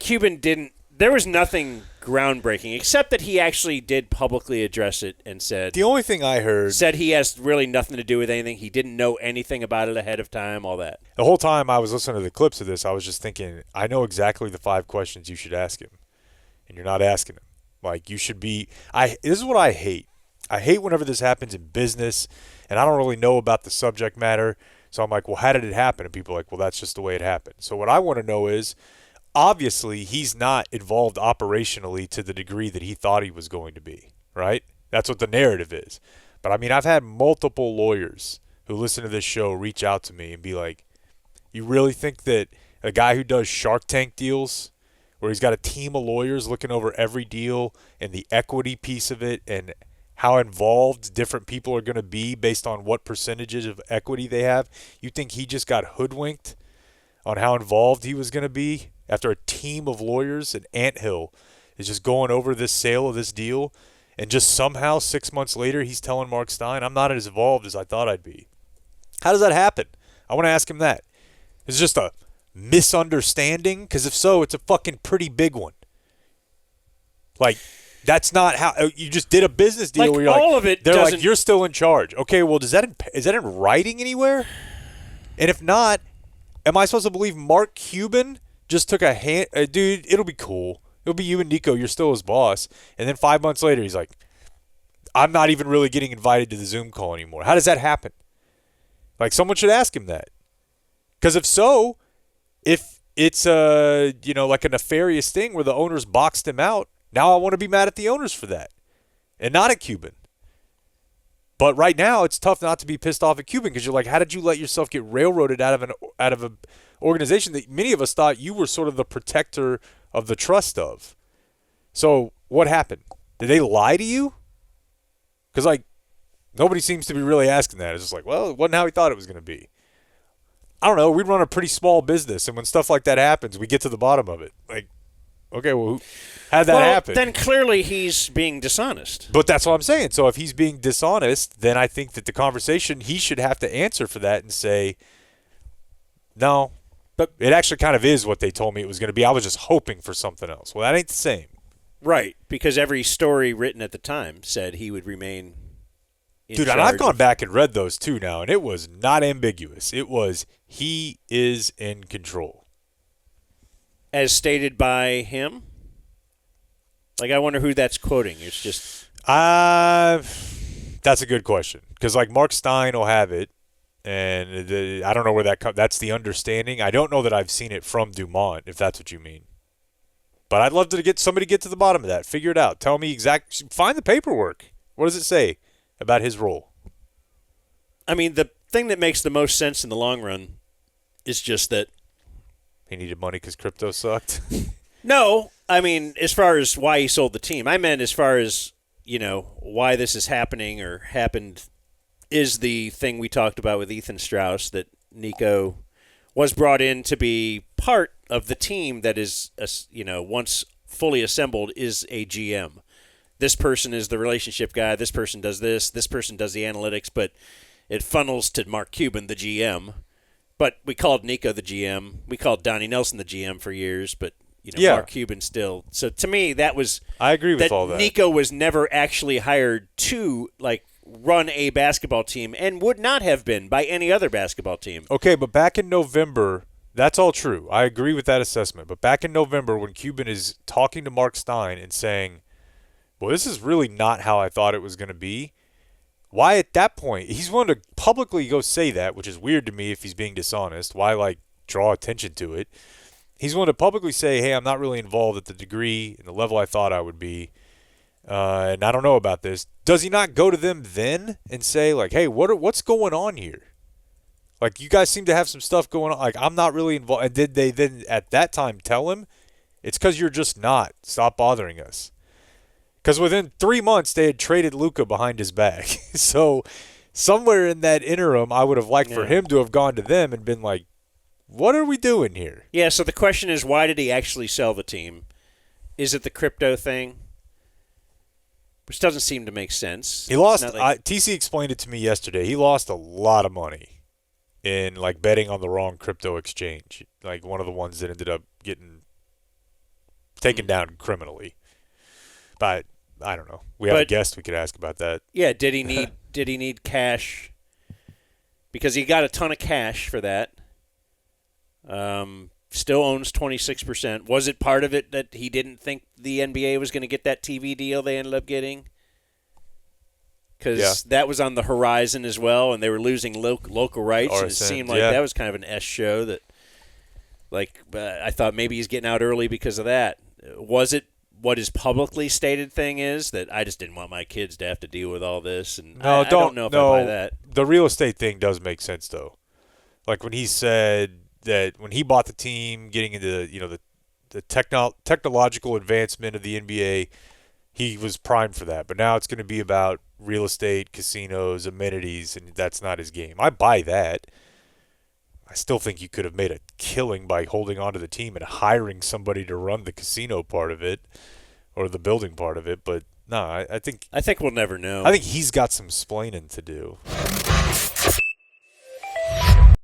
Cuban didn't. There was nothing groundbreaking except that he actually did publicly address it and said the only thing I heard said he has really nothing to do with anything. He didn't know anything about it ahead of time. All that. the whole time I was listening to the clips of this, I was just thinking, I know exactly the 5 questions you should ask him, and you're not asking him. Like you should be. This is what I hate. I hate whenever this happens in business, and I don't really know about the subject matter. So I'm like, well, how did it happen? And people are like, well, that's just the way it happened. So what I want to know is, obviously, he's not involved operationally to the degree that he thought he was going to be, right? That's what the narrative is. But, I mean, I've had multiple lawyers who listen to this show reach out to me and be like, you really think that a guy who does Shark Tank deals, where he's got a team of lawyers looking over every deal and the equity piece of it and how involved different people are going to be based on what percentages of equity they have, you think he just got hoodwinked on how involved he was going to be after a team of lawyers, an anthill, is just going over this sale of this deal, and just somehow 6 months later he's telling Mark Stein, I'm not as involved as I thought I'd be. How does that happen? I want to ask him that. Is it just a misunderstanding? Because if so, it's a fucking pretty big one. Like, that's not how you just did a business deal Like, where you're all like, of it they're doesn't- like, you're still in charge. Okay, well, is that in writing anywhere? And if not, am I supposed to believe Mark Cuban just took a hand? Dude, it'll be cool. It'll be you and Nico. You're still his boss. And then 5 months later, he's like, I'm not even really getting invited to the Zoom call anymore. How does that happen? Like, someone should ask him that. Because if so, if it's like a nefarious thing where the owners boxed him out, now I want to be mad at the owners for that and not at Cuban. But right now, it's tough not to be pissed off at Cuban because you're like, how did you let yourself get railroaded out of an organization that many of us thought you were sort of the protector of the trust of? So what happened? Did they lie to you? Because, like, nobody seems to be really asking that. It's just like, well, it wasn't how he thought it was going to be. I don't know. We run a pretty small business, and when stuff like that happens, we get to the bottom of it. Like, okay, well, how did that happen? Then clearly he's being dishonest. But that's what I'm saying. So if he's being dishonest, then I think that the conversation, he should have to answer for that and say, no, but it actually kind of is what they told me it was going to be. I was just hoping for something else. Well, that ain't the same. Right, because every story written at the time said he would remain in Dude, charge and I've gone of- back and read those too now, and it was not ambiguous. It was, he is in control. as stated by him. Like, I wonder who that's quoting. It's just That's a good question. Because, like, Mark Stein will have it, and I don't know where that comes. That's the understanding. I don't know that I've seen it from Dumont, if that's what you mean. But I'd love to get somebody get to the bottom of that. Figure it out. Tell me find the paperwork. What does it say about his role? I mean, the thing that makes the most sense in the long run is just that He needed money because crypto sucked. no, I mean, as far as why he sold the team, I meant as far as, why this is happening or happened is the thing we talked about with Ethan Strauss, that Nico was brought in to be part of the team that is, once fully assembled, is a GM. This person is the relationship guy. This person does this. This person does the analytics, but it funnels to Mark Cuban, the GM. But we called Nico the GM. We called Donnie Nelson the GM for years, but Mark Cuban still. So to me, that was I agree with all that. Nico was never actually hired to run a basketball team, and would not have been by any other basketball team. Okay, but back in November, that's all true. I agree with that assessment. But back in November, when Cuban is talking to Mark Stein and saying, well, this is really not how I thought it was going to be, why at that point, he's willing to publicly go say that, which is weird to me if he's being dishonest. Why, draw attention to it? He's willing to publicly say, hey, I'm not really involved at the degree and the level I thought I would be, and I don't know about this. Does he not go to them then and say, hey, what's going on here? You guys seem to have some stuff going on. I'm not really involved. And did they then at that time tell him, it's because you're just not. Stop bothering us. Because within 3 months, they had traded Luka behind his back. So somewhere in that interim, I would have liked for him to have gone to them and been like, what are we doing here? Yeah, so the question is, why did he actually sell the team? Is it the crypto thing? Which doesn't seem to make sense. He lost. TC explained it to me yesterday. He lost a lot of money in betting on the wrong crypto exchange. One of the ones that ended up getting taken down criminally. But I don't know. We have a guest we could ask about that. Yeah, did he need cash? Because he got a ton of cash for that. Still owns 26%. Was it part of it that he didn't think the NBA was going to get that TV deal they ended up getting? Because that was on the horizon as well, and they were losing local rights. RSN, and it seemed like that was kind of an S show that, I thought maybe he's getting out early because of that. Was it what his publicly stated thing is that I just didn't want my kids to have to deal with all this? And I don't know if I buy that. The real estate thing does make sense, though. Like when he said that when he bought the team, getting into the technological advancement of the NBA, he was primed for that. But now it's going to be about real estate, casinos, amenities, and that's not his game. I buy that. I still think you could have made a killing by holding on to the team and hiring somebody to run the casino part of it or the building part of it. But no, I think we'll never know. I think he's got some splaining to do.